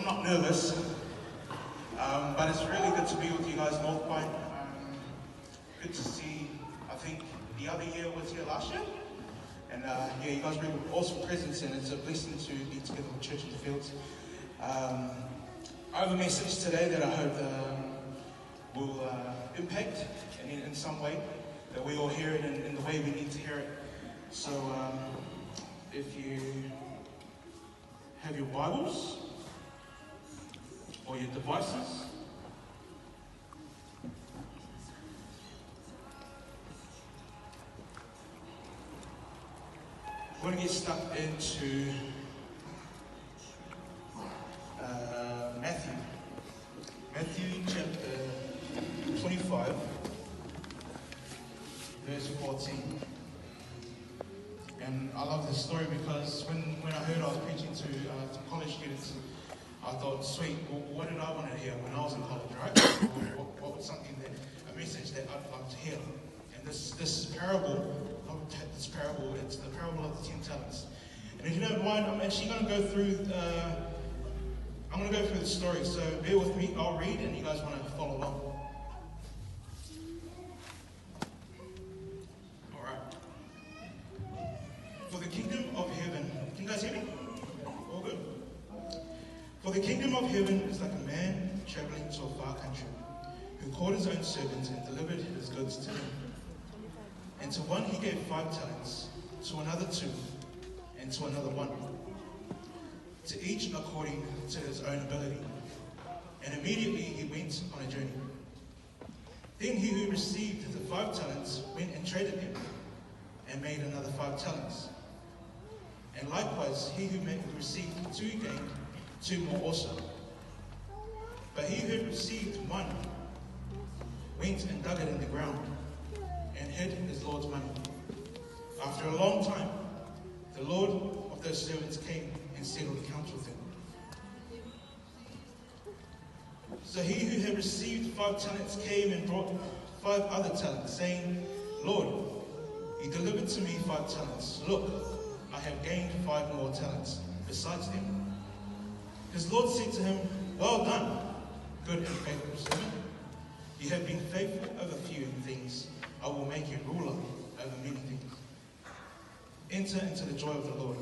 not nervous, but it's really good to be with you guys, North Point. Good to see, I think the other year was here last year. And yeah, you guys bring awesome presents, and it's a blessing to be together with Church in the Fields. I have a message today that I hope will impact in some way, that we all hear it in the way we need to hear it. So if you have your Bibles or your devices, we're going to get stuck into Matthew chapter 25, verse 14. And I love this story because when I heard I was preaching to college students, I thought, sweet, well, what did I want to hear when I was in college, right? what was something a message that I'd love to hear? And this parable, it's the parable of the 10 talents. And if you don't mind, I'm actually going to go through, the story, so bear with me, I'll read and you guys want to follow along. For the kingdom of heaven, can you guys hear me? All good? For the kingdom of heaven is like a man traveling to a far country, who called his own servants and delivered his goods to them. And to one he gave 5 talents, to another 2, and to another 1, to each according to his own ability. And immediately he went on a journey. Then he who received the 5 talents went and traded them, and made another 5 talents. And likewise he who received 2 gained 2 more also. But he who received 1 went and dug it in the ground, and hid his Lord's money. After a long time, the Lord of those servants came and settled accounts with him. So he who had received 5 talents came and brought 5 other talents, saying, Lord, you delivered to me 5 talents. Look, I have gained 5 more talents besides them. His Lord said to him, well done, good and faithful servant. You have been faithful over few things. I will make you ruler over many things. Enter into the joy of the Lord.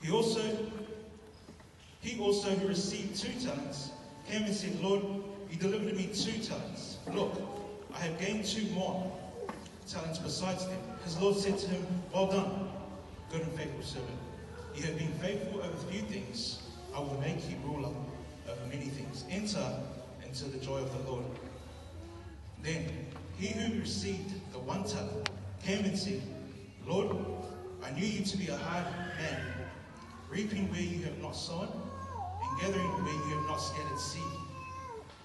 He also who received 2 talents came and said, Lord, you delivered to me 2 talents. Look, I have gained 2 more talents besides them. His Lord said to him, well done, good and faithful servant. You have been faithful over few things. I will make you ruler over many things. Enter into the joy of the Lord. Then he who received the 1 talent came and said, Lord, I knew you to be a hard man, reaping where you have not sown, and gathering where you have not scattered seed.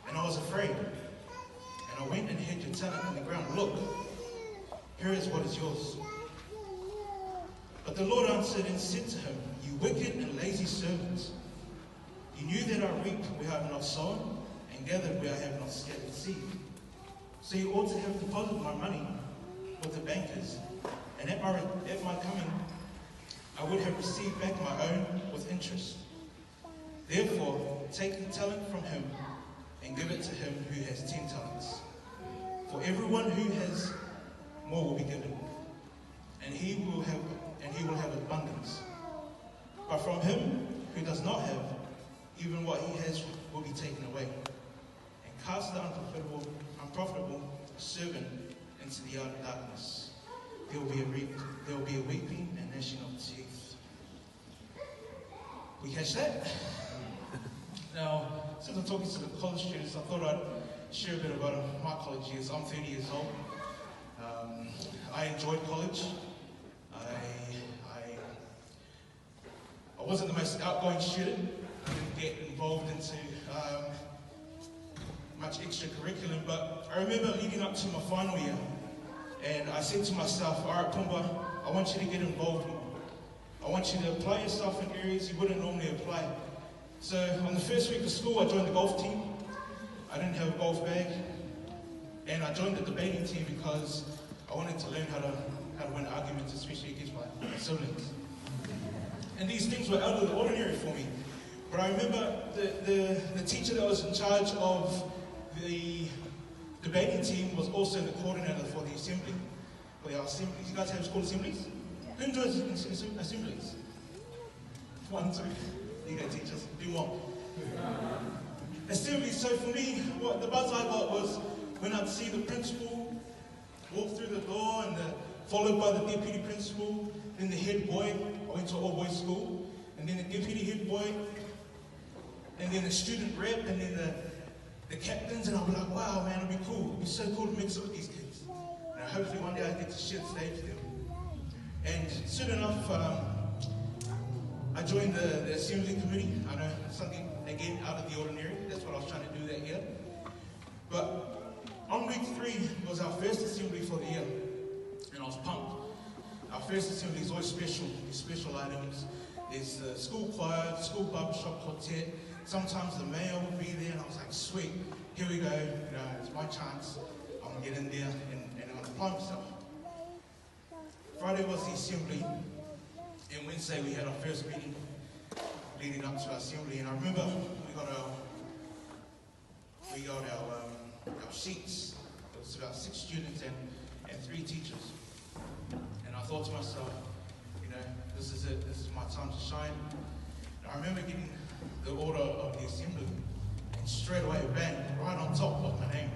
And I was afraid, and I went and hid your talent in the ground. Look, here is what is yours. But the Lord answered and said to him, you wicked and lazy servants, you knew that I reaped where I have not sown, and gathered where I have not scattered seed. So you ought to have deposited my money with the bankers, and at my coming I would have received back my own with interest. Therefore, take the talent from him and give it to him who has 10 talents. For everyone who has more will be given, and he will have abundance. But from him who does not have, even what he has will be taken away. And cast the unprofitable servant into the outer darkness. There will be a weeping and gnashing of teeth. We catch that? Now, since I'm talking to the college students, I thought I'd share a bit about my college years. I'm 30 years old. I enjoyed college. I wasn't the most outgoing student. I didn't get involved into much extracurriculum, but I remember leading up to my final year, and I said to myself, all right, Pumbaa, I want you to get involved more. I want you to apply yourself in areas you wouldn't normally apply. So on the first week of school, I joined the golf team. I didn't have a golf bag, and I joined the debating team because I wanted to learn how to win arguments, especially against my siblings. And these things were out of the ordinary for me. But I remember the teacher that was in charge of the debating team was also the coordinator for the assembly, for our assemblies. You guys have school assemblies? Who enjoys assemblies? 1, 2. You go, teachers. Do more. Assemblies. So for me, what the buzz I got was when I'd see the principal walk through the door, and followed by the deputy principal, then the head boy. I went to an all-boys school, and then the deputy head boy, and then the student rep, and then the captains, and I'll be like, wow, man, it'll be cool. It'll be so cool to mix up with these kids. And hopefully one day I get to share the stage with them. And soon enough, I joined the assembly committee. I know something, again, out of the ordinary. That's what I was trying to do that year. But on week 3 was our first assembly for the year, and I was pumped. Our first assembly is always special. There's special items. There's the school choir, school barbershop quartet. Sometimes the mayor will be there, and I was like, sweet, here we go. It's my chance. I'm gonna get in there and I'm gonna apply myself. Friday was the assembly, and Wednesday we had our first meeting leading up to our assembly. And I remember we got our sheets. It was about 6 students and 3 teachers. And I thought to myself, this is it. This is my time to shine. And I remember getting the order of the assembly, and straight away, bang, right on top of my name,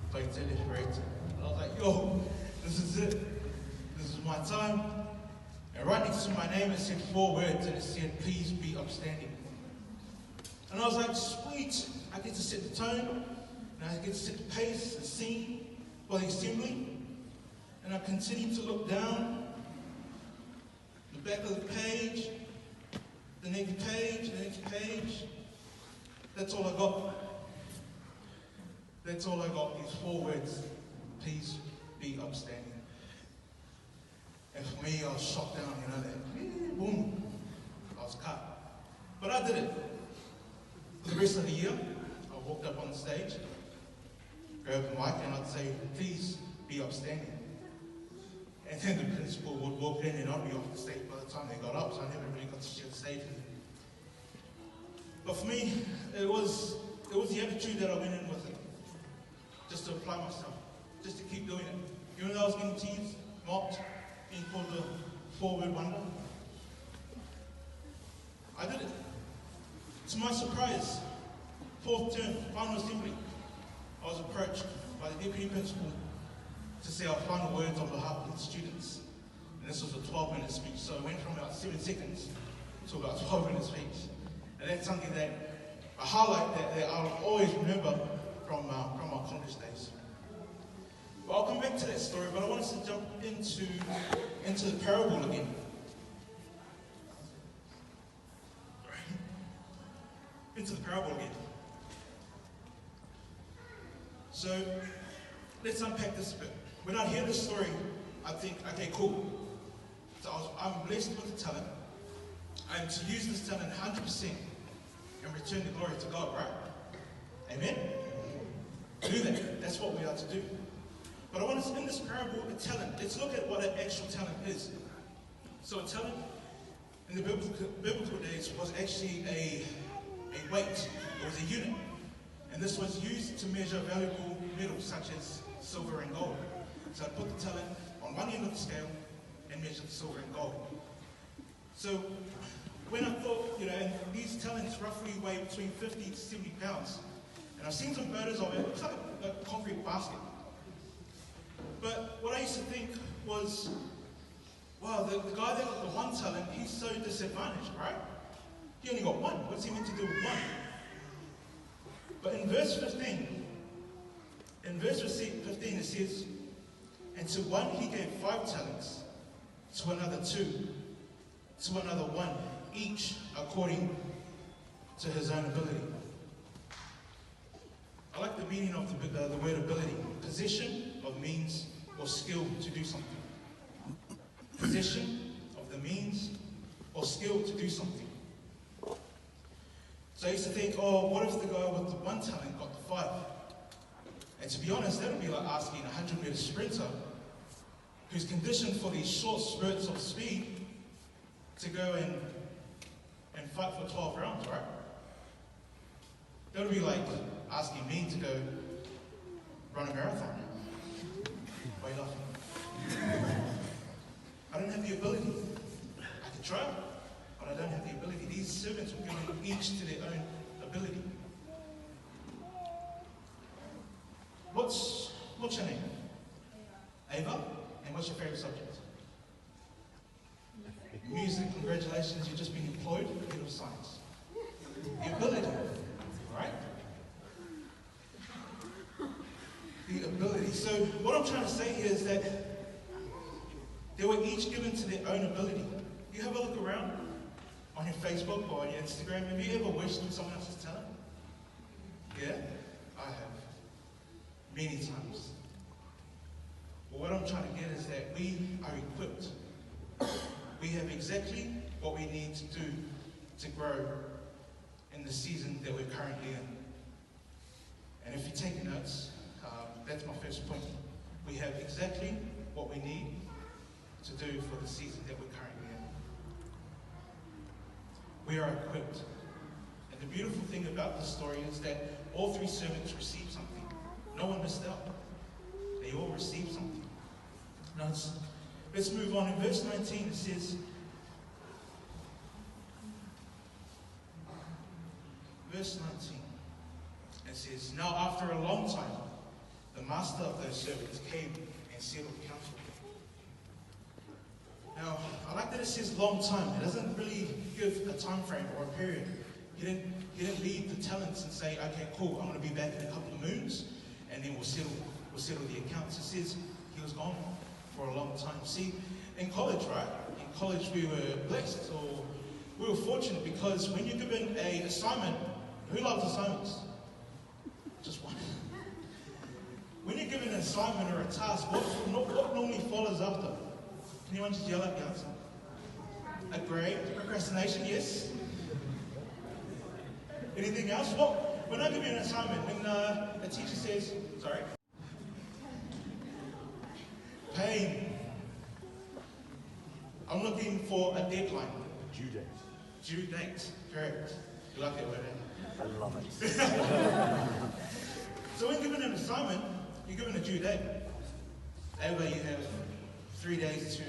Plated Director. And I was like, yo, this is it. This is my time. And right next to my name, it said 4 words, and it said, please be upstanding. And I was like, sweet, I get to set the tone, and I get to set the pace, the scene for the assembly. And I continued to look down, the back of the page, the next page, the next page. That's all I got. That's all I got, these 4 words, please be upstanding. And for me, I was shot down, that boom, I was cut. But I did it. For the rest of the year, I walked up on the stage, grabbed the mic, and I'd say, please be upstanding. And then the principal would walk in and I'd be off the stage by the time they got up, so I never really got to share the stage with them. But for me, it was the attitude that I went in with it. Just to apply myself, just to keep doing it. Even though I was getting teased, mocked, being called the 4-word wonder, I did it. To my surprise, 4th term, final assembly, I was approached by the deputy principal to say our final words on behalf of the students. And this was a 12-minute speech, so it went from about 7 seconds to about a 12-minute speech. And that's something that, a highlight that I'll always remember from our college days. But I'll come back to that story, but I want us to jump into the parable again. Into the parable again. So, let's unpack this a bit. When I hear this story, I think, okay, cool. So I'm blessed with the talent. I am to use this talent 100% and return the glory to God, right? Amen? Do that. That's what we are to do. But I want us, in this parable, a talent. Let's look at what an actual talent is. So a talent, in the biblical days, was actually a weight. It was a unit. And this was used to measure valuable metals such as silver and gold. So I put the talent on one end of the scale and measure the silver and gold. So when I thought, and these talents roughly weigh between 50 to 70 pounds. And I've seen some photos of it. It looks like a concrete basket. But what I used to think was, wow, the guy that got the 1 talent, he's so disadvantaged, right? He only got 1. What's he meant to do with 1? But in verse 15, it says, and to one he gave 5 talents, to another 2, to another 1, each according to his own ability. I like the meaning of the word ability. Possession of means or skill to do something. Possession of the means or skill to do something. So I used to think, what if the guy with the 1 talent got the 5? And to be honest, that would be like asking a 100-meter sprinter who's conditioned for these short spurts of speed to go and fight for 12 rounds, right? That would be like asking me to go run a marathon. Why are you laughing? I don't have the ability. I can try, but I don't have the ability. These servants were given each to their own ability. What's your name? Ava? And what's your favorite subject? Music. Congratulations, you've just been employed in the field of science. The ability, right? The ability. So what I'm trying to say here is that they were each given to their own ability. You have a look around on your Facebook or on your Instagram. Have you ever wished for someone else's talent? Yeah, I have. Many times. But what I'm trying to get is that we are equipped. We have exactly what we need to do to grow in the season that we're currently in. And if you're taking notes, that's my first point. We have exactly what we need to do for the season that we're currently in. We are equipped. And the beautiful thing about this story is that all three servants received something. No one missed out. They all received something. Now let's move on. In verse 19 it says, now after a long time, the master of those servants came and settled counsel. Now, I like that it says long time. It doesn't really give a time frame or a period. He didn't leave the talents and say, okay, cool, I'm going to be back in a couple of moons, and then we'll settle the accounts. It says he was gone for a long time. See, in college, right? In college we were blessed, or we were fortunate, because when you're given an assignment, who loves assignments? Just one. When you're given an assignment or a task, what normally follows after? Anyone just yell out the answer? A grade? Procrastination, yes? Anything else? Well, when I give you an assignment, when a teacher says, sorry? Pain. I'm looking for a deadline. Due date. Due date, correct. You like that word, eh? I love it. So when given an assignment, you're given a due date. However, you have 3 days to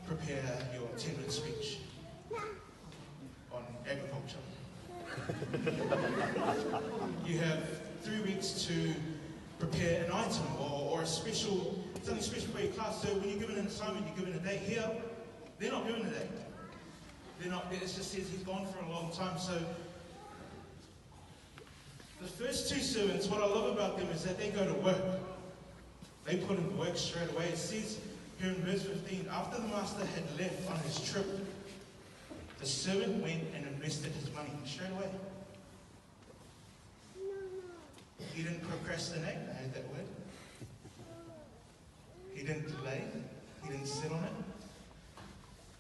prepare your 10-minute speech on agriculture. You have 3 weeks to prepare an item or something special for your class. So when you're given an assignment, you're given a date. Here, they're not given a date. It just says he's gone for a long time. So the first two servants, what I love about them is that they go to work. They put in the work straight away. It says here in verse 15, after the master had left on his trip, the servant went and invested his money straight away. He didn't procrastinate, I heard that word. He didn't delay. He didn't sit on it.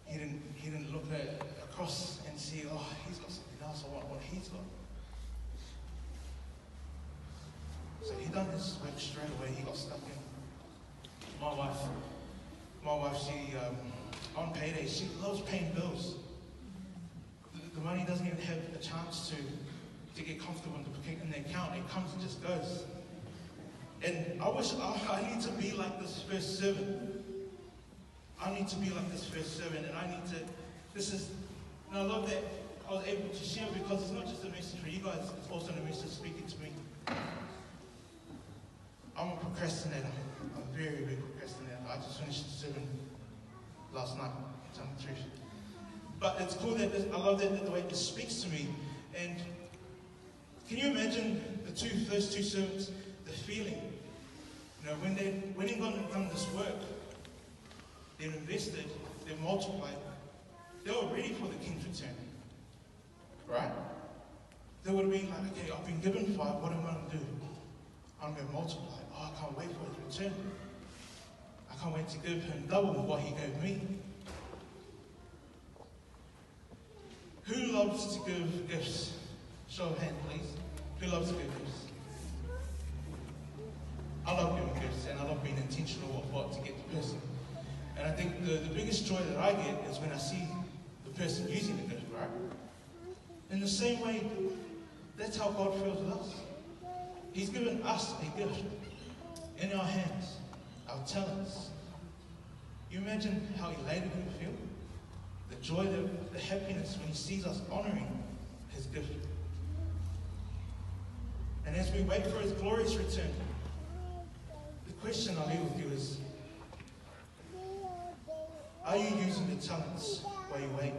He didn't look across and see, oh, he's got something else, I want what he's got. So he done his work straight away. He got stuck in. My wife, she on payday, she loves paying bills. The money doesn't even have a chance to get comfortable in the account. It comes and just goes. And I wish I need to be like this first servant. I need to be like this first servant, and I need to. And I love that I was able to share, because it's not just a message for you guys; it's also a message speaking to me. I'm a procrastinator. I'm a very big procrastinator. I just finished the sermon last night, to tell the truth. But it's cool that I love that the way this speaks to me. And can you imagine the first two servants, the feeling? You know, when they've done this work, they've invested, they've multiplied, they were ready for the king's return. Right? They would have been like, okay, I've been given 5, what am I going to do? I'm going to multiply. Oh, I can't wait for his return. I can't wait to give him double what he gave me. Who loves to give gifts? Show of hand, please. Who loves to give gifts? I love giving gifts, and I love being intentional of what to get the person. And I think the biggest joy that I get is when I see the person using the gift, right? In the same way, that's how God feels with us. He's given us a gift in our hands, our talents. You imagine how elated we feel? The joy, the happiness when he sees us honoring his gift. And as we wait for his glorious return, the question I'll leave with you is, are you using the talents while you wait?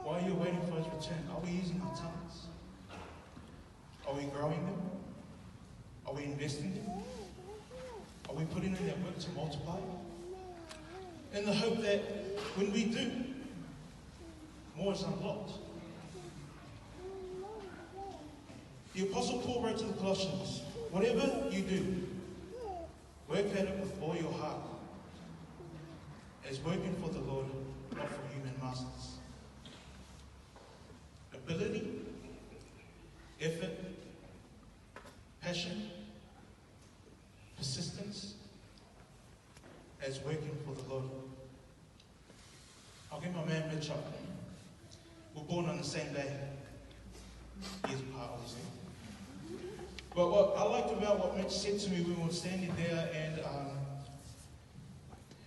While you're waiting for his return, are we using our talents? Are we growing them? Are we investing them? Are we putting in that work to multiply? In the hope that when we do, more is unlocked. The Apostle Paul wrote to the Colossians, whatever you do, work at it with all your heart, as working for the Lord, not for human masters. Ability, effort, passion, persistence, as working for the Lord. I'll get my man Mitch up. We're born on the same day. Years apart, obviously. But what I liked about what Mitch said to me when we were standing there,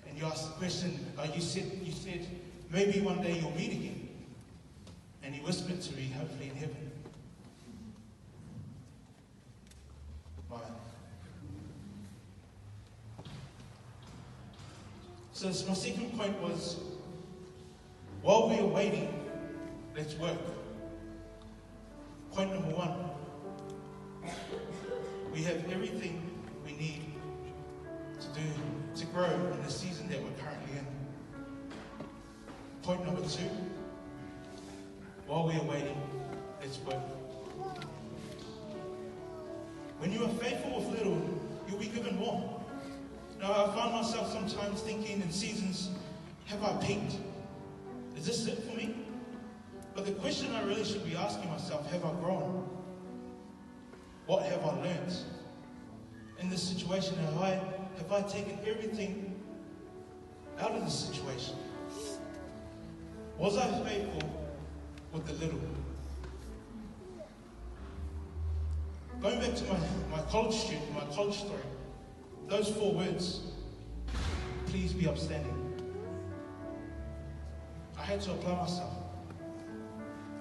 and you asked the question, you said, maybe one day you'll meet again. And he whispered to me, hopefully in heaven. Right. So my second point was, while we are waiting, let's work. Point number one, we have everything we need to grow in the season that we're currently in. Point number two, while we are waiting, let's work. When you are faithful with little, you'll be given more. Now, I find myself sometimes thinking in seasons, have I peaked? Is this it for me? But the question I really should be asking myself, have I grown? What have I learned? In this situation, have I taken everything out of the situation? Was I faithful with the little? Going back to my college student, my college story, those 4 words, please be upstanding. I had to apply myself.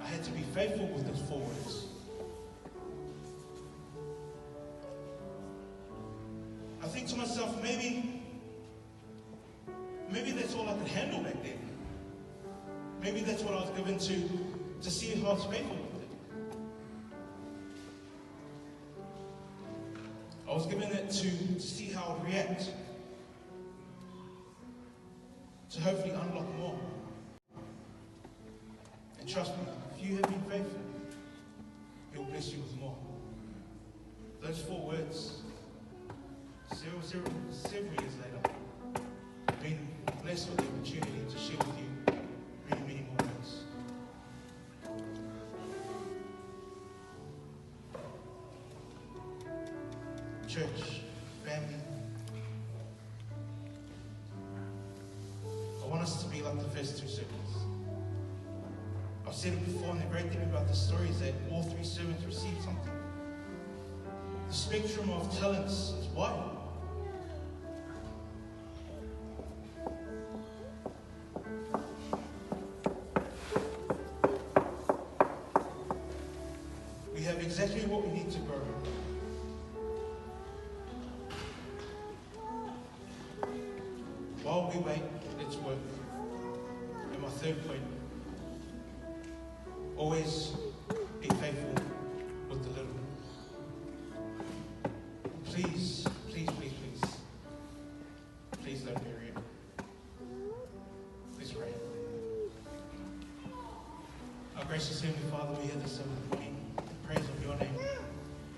I had to be faithful with those 4 words. I think to myself, maybe that's all I could handle back then. Maybe that's what I was given to see if I was faithful with it. I was given it to see how I would react, to hopefully unlock more. And trust me, if you have been faithful, he'll bless you with more. Those 4 words, several years later, I've been blessed with the opportunity to share with you many, many more words. Church, family, I want us to be like the first 2 servants. I've said it before, and the great thing about this story is that all 3 servants received something. The spectrum of talents is wide. We have exactly what we need to grow. While we wait, let's work. And my third point, always be faithful with the little. Please, please, please, please, please don't bury it. Let's pray. Our gracious Heavenly Father, we hear this morning in praise of your name.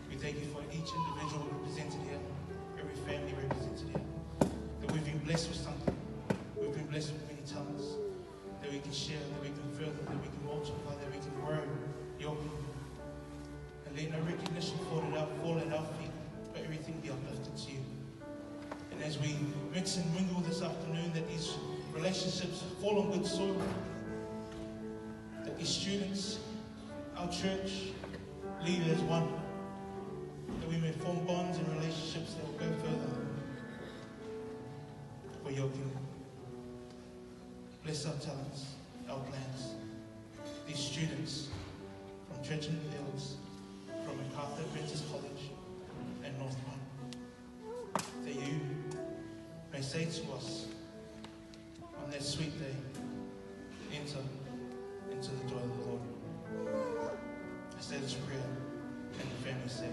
We thank you for each individual represented here, every family represented here, that we've been blessed with something. We've been blessed with many talents that we can share, that we can further, that we can multiply, that we can grow your kingdom. And let no recognition fall at our feet, but everything be uplifted to you. And as we mix and mingle this afternoon, that these relationships fall on good soil, these students, our church, lead as one, that we may form bonds and relationships that will go further for your kingdom. Bless our talents, our plans, these students from Church in the Hills, from MacArthur Apprentice College and North One, that you may say to us on that sweet day, enter into the joy of the Lord. I say this prayer and the family say,